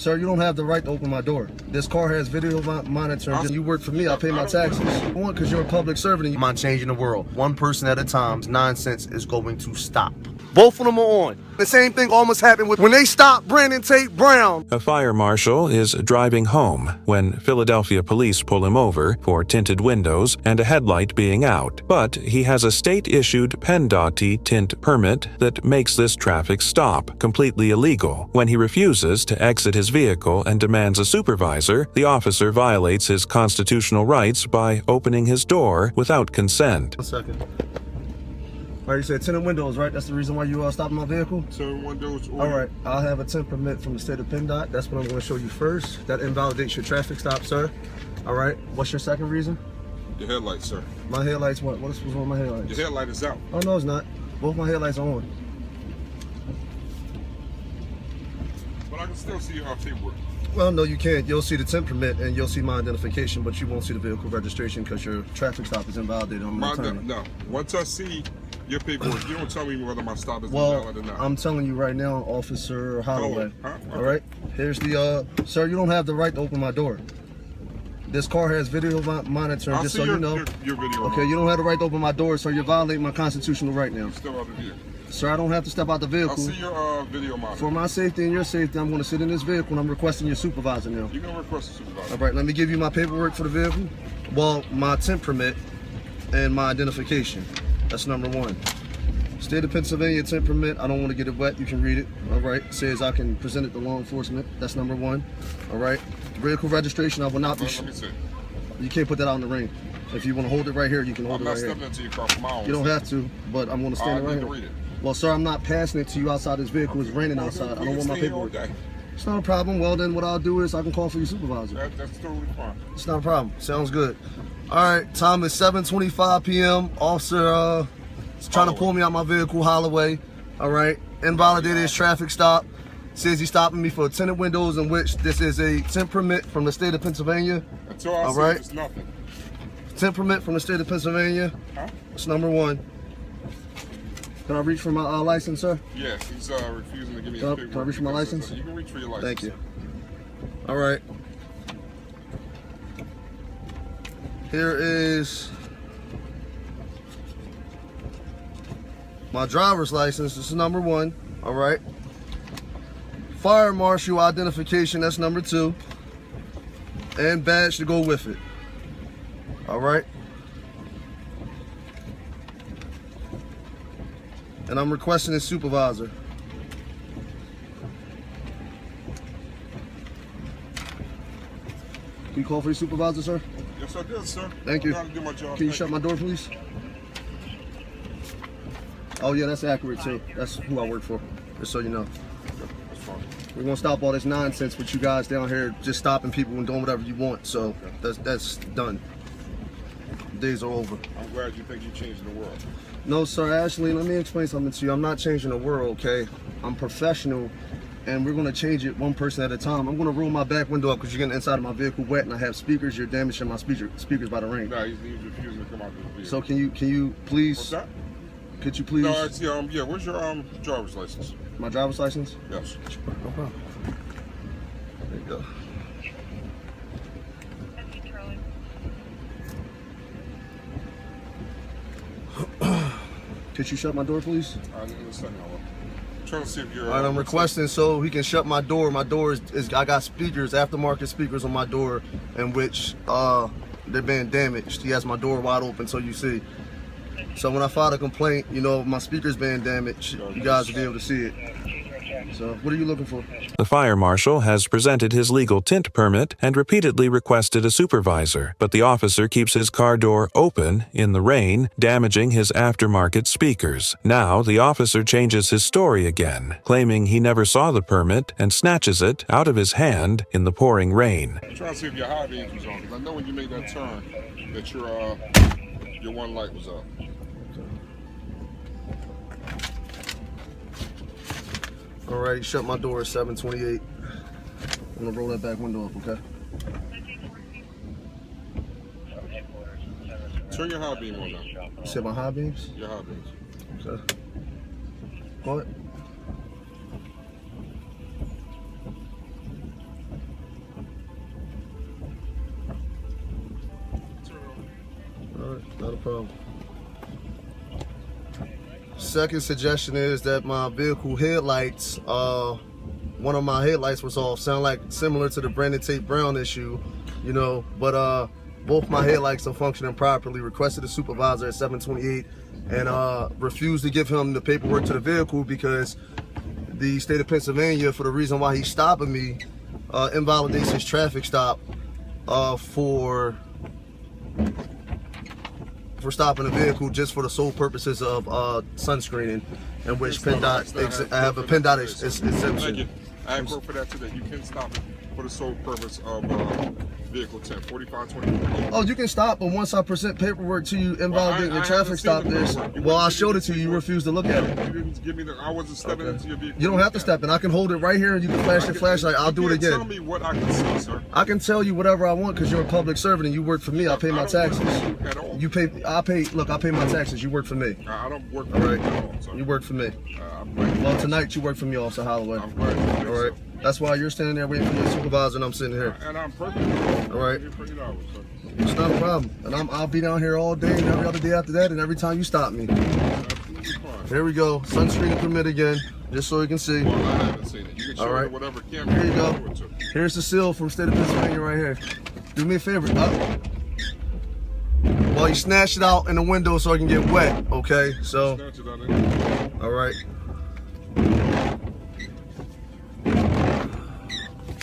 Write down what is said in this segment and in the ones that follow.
Sir, you don't have the right to open my door. This car has video monitoring. You work for me, I pay my taxes. One, because you're a public servant and you mind changing the world. One person at a time, nonsense is going to stop. Both of them are on. The same thing almost happened with when they stopped Brandon Tate Brown. A fire marshal is driving home when Philadelphia police pull him over for tinted windows and a headlight being out. But he has a state-issued PennDOT tint permit that makes this traffic stop completely illegal. When he refuses to exit his vehicle and demands a supervisor, the officer violates his constitutional rights by opening his door without consent. 1 second. All right, you said tinted windows, right? That's the reason why you stopped my vehicle? Tinted windows. All right, I'll have a tint permit from the state of PennDOT. That's what I'm going to show you first. That invalidates your traffic stop, sir. All right, what's your second reason? Your headlights, sir. My headlights, what? What's wrong with my headlights? Your headlight is out. Oh, no, it's not. Both my headlights are on. But I can still see your paperwork. Well, no, you can't. You'll see the tint permit and you'll see my identification, but you won't see the vehicle registration because your traffic stop is invalidated on my time. No, once I see your paperwork, you don't tell me whether my stop is invalid or not. I'm telling you right now, Officer Holloway. Huh? Okay. All right, here's the, sir, you don't have the right to open my door. This car has video monitoring, I'll just see so you know. Your video. Okay, you don't have the right to open my door, sir. You're violating my constitutional right now. Step out the vehicle. Sir, I don't have to step out the vehicle. I'll see your video monitor. For my safety and your safety, I'm going to sit in this vehicle and I'm requesting your supervisor now. You can request a supervisor. All right, let me give you my paperwork for the vehicle. Well, my tint permit and my identification. That's number one. State of Pennsylvania tint permit. I don't want to get it wet. You can read it. All right. It says I can present it to law enforcement. That's number one. All right. Vehicle registration. I will not be. Let me see. You can't put that out in the ring. If you want to hold it right here, you can hold it right here. I'm not stepping into your car from my own. You don't have to, but I'm going to stand right here. Read it. Well, sir, I'm not passing it to you outside this vehicle. It's raining outside. I don't want my paperwork. It's not a problem. Well, then what I'll do is I can call for your supervisor. That's totally fine. It's not a problem. Sounds good. All right. Time is 7:25 p.m. Officer is trying to pull me out my vehicle, Holloway. All right. Invalidated his traffic stop. Says he's stopping me for tinted windows, in which this is a tint permit from the state of Pennsylvania. Until I see it's nothing. Tint permit from the state of Pennsylvania. Huh? That's number one. Can I reach for my license, sir? Yes, he's refusing to give me his paperwork. Can I reach for my license? You can reach for your license. Thank you. All right. Here is my driver's license. This is number one. All right. Fire marshal identification. That's number two. And badge to go with it. All right. And I'm requesting a supervisor. Can you call for your supervisor, sir? Yes, I did, sir. Thank you. I gotta do my job. Can you shut my door, please? Oh, yeah, that's accurate, too. That's who I work for, just so you know. That's fine. We're going to stop all this nonsense with you guys down here just stopping people and doing whatever you want. So that's done. Days are over. I'm glad you think you're changing the world. No, sir. Ashley, let me explain something to you. I'm not changing the world, okay? I'm professional, and we're going to change it one person at a time. I'm going to roll my back window up because you're getting inside of my vehicle wet, and I have speakers. You're damaging my speakers by the rain. No, he's refusing to come out of the vehicle. So can you please? What's that? Could you please? No, it's yeah. Where's your driver's license? My driver's license? Yes. No problem. There you go. Could you shut my door, please? I'm trying to see if you're. All right, I'm requesting so he can shut my door. My door is I got speakers, aftermarket speakers on my door, in which they're being damaged. He has my door wide open, so you see. So when I file a complaint, you know, my speaker's being damaged, you guys will be able to see it. So what are you looking for? The fire marshal has presented his legal tint permit and repeatedly requested a supervisor, but the officer keeps his car door open in the rain, damaging his aftermarket speakers. Now, the officer changes his story again, claiming he never saw the permit and snatches it out of his hand in the pouring rain. I'm trying to see if your high beams was on, because I know when you made that turn that your one light was up. All right, shut my door at 7:28. I'm gonna roll that back window up, okay? Turn your high beam on now. You said my high beams? Your high beams. Okay. Go ahead. Not a problem. Second suggestion is that my vehicle headlights, one of my headlights was off. Sound like similar to the Brandon Tate Brown issue, you know, but both my headlights are functioning properly. Requested a supervisor at 728 and refused to give him the paperwork to the vehicle because the state of Pennsylvania, for the reason why he's stopping me, invalidates his traffic stop for stopping a vehicle just for the sole purposes of sunscreening, in which PennDOT, I have a PennDOT exemption. I have quote for that today. You can stop it for the sole purpose of vehicle 10, 4524. Oh, you can stop, but once I present paperwork to you invalidating the traffic stop, well, I showed it to you. You refused to look at it. You didn't give me the. I wasn't stepping into your vehicle. You don't have to step in. I can hold it right here, and you can flash your flashlight. I'll do it again. Tell me what I can see, sir. I can tell you whatever I want because you're a public servant and you work for me. I pay my taxes. At all. You pay. I pay. Look, I pay my taxes. You work for me. I don't work for you at all, sir. You work for me. I'm glad. Well, tonight you work for me, Officer Holloway. I'm glad you think All right. so. That's why you're standing there waiting for your supervisor, and I'm sitting here. And I'm perfect. All right. $40, sir. It's not a problem. And I'll be down here all day and every other day after that, and every time you stop me. Absolutely fine. Here we go. Sunscreen permit again, just so you can see. Well, I haven't seen it. You can show All right. it whatever camera Here you you go. do it to. Here's the seal from state of Pennsylvania right here. Do me a favor. Well, you snatched it out in the window so I can get wet, okay? So, Snatch it out anyway. all right.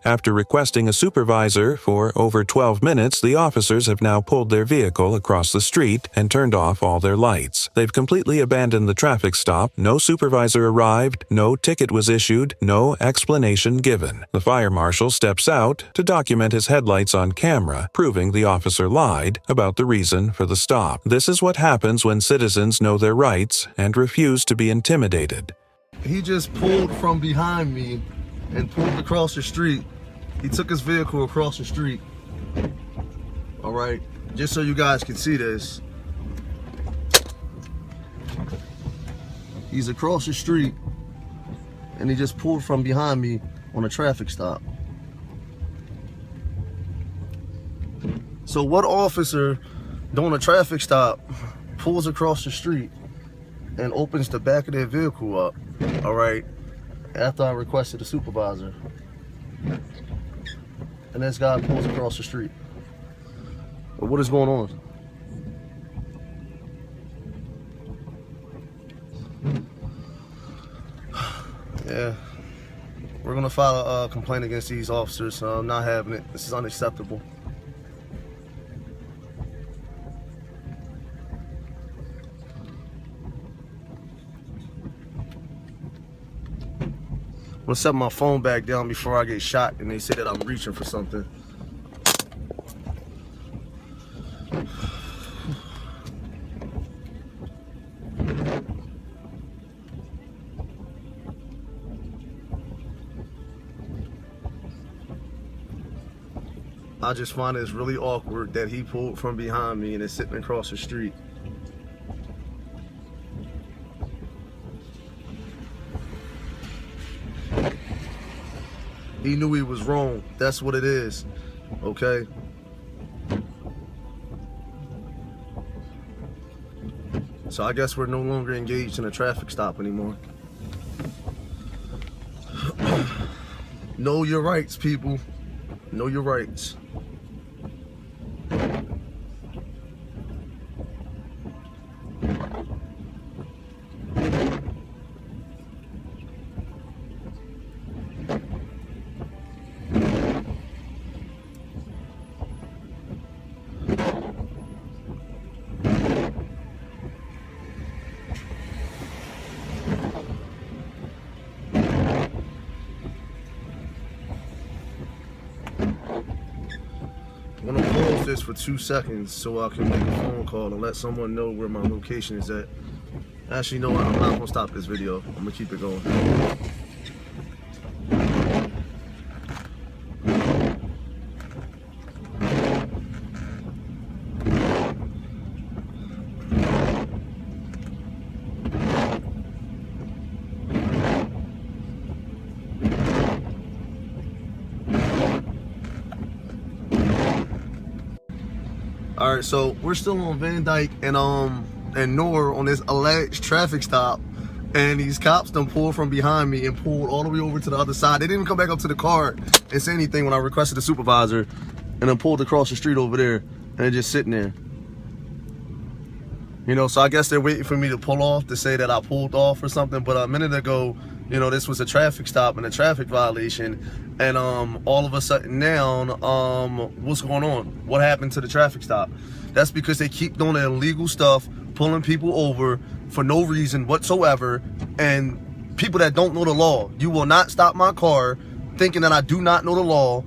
After requesting a supervisor for over 12 minutes, the officers have now pulled their vehicle across the street and turned off all their lights. They've completely abandoned the traffic stop. No supervisor arrived, no ticket was issued, no explanation given. The fire marshal steps out to document his headlights on camera, proving the officer lied about the reason for the stop. This is what happens when citizens know their rights and refuse to be intimidated. He just pulled from behind me and pulled across the street. He took his vehicle across the street. All right, just so you guys can see this. He's across the street and he just pulled from behind me on a traffic stop. So what officer doing a traffic stop pulls across the street and opens the back of their vehicle up, all right, after I requested a supervisor? And this guy pulls across the street. What is going on? Yeah, we're gonna file a complaint against these officers. I'm not having it. This is unacceptable. I'm gonna set my phone back down before I get shot and they say that I'm reaching for something. I just find it's really awkward that he pulled from behind me and is sitting across the street. He knew he was wrong. That's what it is, okay? So I guess we're no longer engaged in a traffic stop anymore. Know your rights, people. Know your rights. I'm gonna pause this for 2 seconds so I can make a phone call and let someone know where my location is at. Actually, no, I'm not gonna stop this video. I'm gonna keep it going. All right, so we're still on Van Dyke and Noor on this alleged traffic stop, and these cops done pulled from behind me and pulled all the way over to the other side. They didn't even come back up to the car and say anything when I requested the supervisor, and then pulled across the street over there, and they're just sitting there. You know, so I guess they're waiting for me to pull off to say that I pulled off or something. But a minute ago, you know, this was a traffic stop and a traffic violation, and all of a sudden now, what's going on? What happened to the traffic stop? That's because they keep doing the illegal stuff, pulling people over for no reason whatsoever, and people that don't know the law. You will not stop my car thinking that I do not know the law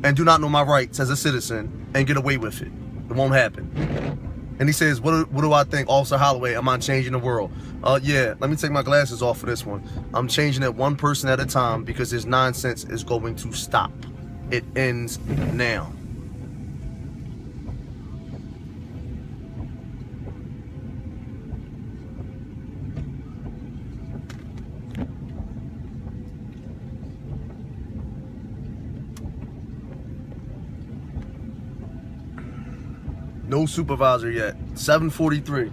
and do not know my rights as a citizen and get away with it. It won't happen. And he says, what do I think, Officer Holloway? Am I changing the world? Yeah, let me take my glasses off for this one. I'm changing it one person at a time because this nonsense is going to stop. It ends now. No supervisor yet. 7:43.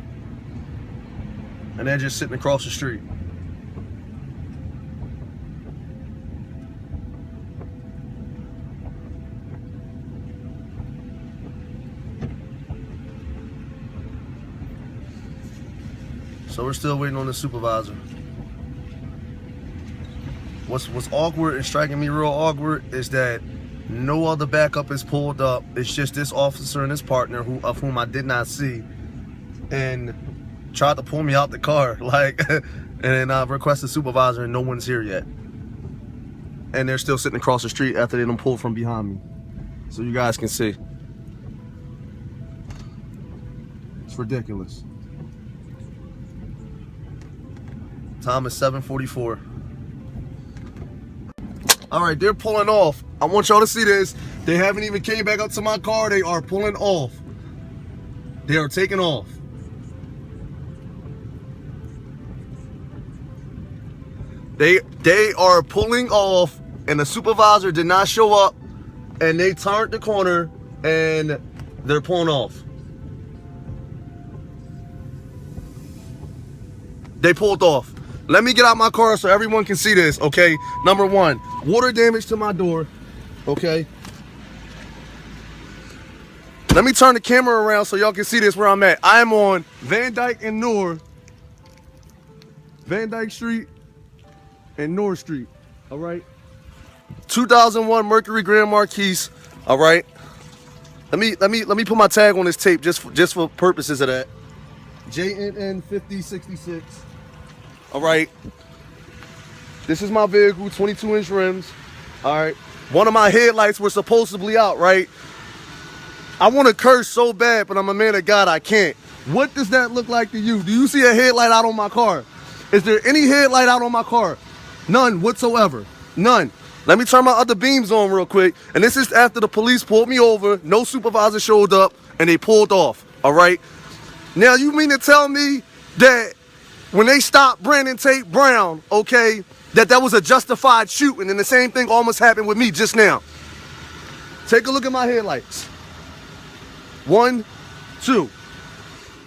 And they're just sitting across the street. So we're still waiting on the supervisor. What's awkward and striking me real awkward is that no other backup is pulled up. It's just this officer and his partner, of whom I did not see, and tried to pull me out the car. Like, and then I requested a supervisor, and no one's here yet. And they're still sitting across the street after they done pulled from behind me, so you guys can see. It's ridiculous. Time is 7:44. All right, they're pulling off. I want y'all to see this. They haven't even came back up to my car. They are pulling off. They are taking off. They are pulling off, and the supervisor did not show up, and they turned the corner, and they're pulling off. They pulled off. Let me get out my car so everyone can see this, okay? Number one, water damage to my door, okay? Let me turn the camera around so y'all can see this where I'm at. I am on Van Dyke and Noor. Van Dyke Street and Noor Street, all right? 2001 Mercury Grand Marquis, all right? Let me put my tag on this tape just for purposes of that. JNN 5066. All right, this is my vehicle, 22-inch rims. All right, one of my headlights were supposedly out, right? I want to curse so bad, but I'm a man of God, I can't. What does that look like to you? Do you see a headlight out on my car? Is there any headlight out on my car? None whatsoever, none. Let me turn my other beams on real quick. And this is after the police pulled me over, no supervisor showed up, and they pulled off, all right? Now, you mean to tell me that when they stopped Brandon Tate Brown, okay, that was a justified shooting, and the same thing almost happened with me just now? Take a look at my headlights. 1, 2.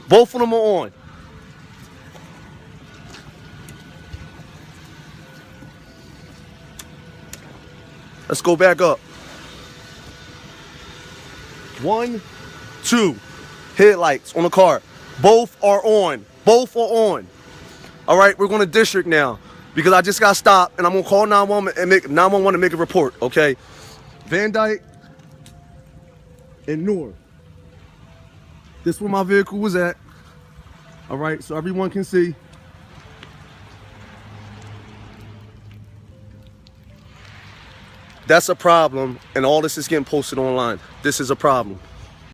Both of them are on. Let's go back up. 1, 2. Headlights on the car. Both are on. Both are on. All right, we're going to district now because I just got stopped, and I'm going to call 911 and make 911 to make a report, okay? Van Dyke and Noor. This is where my vehicle was at. All right, so everyone can see. That's a problem, and all this is getting posted online. This is a problem.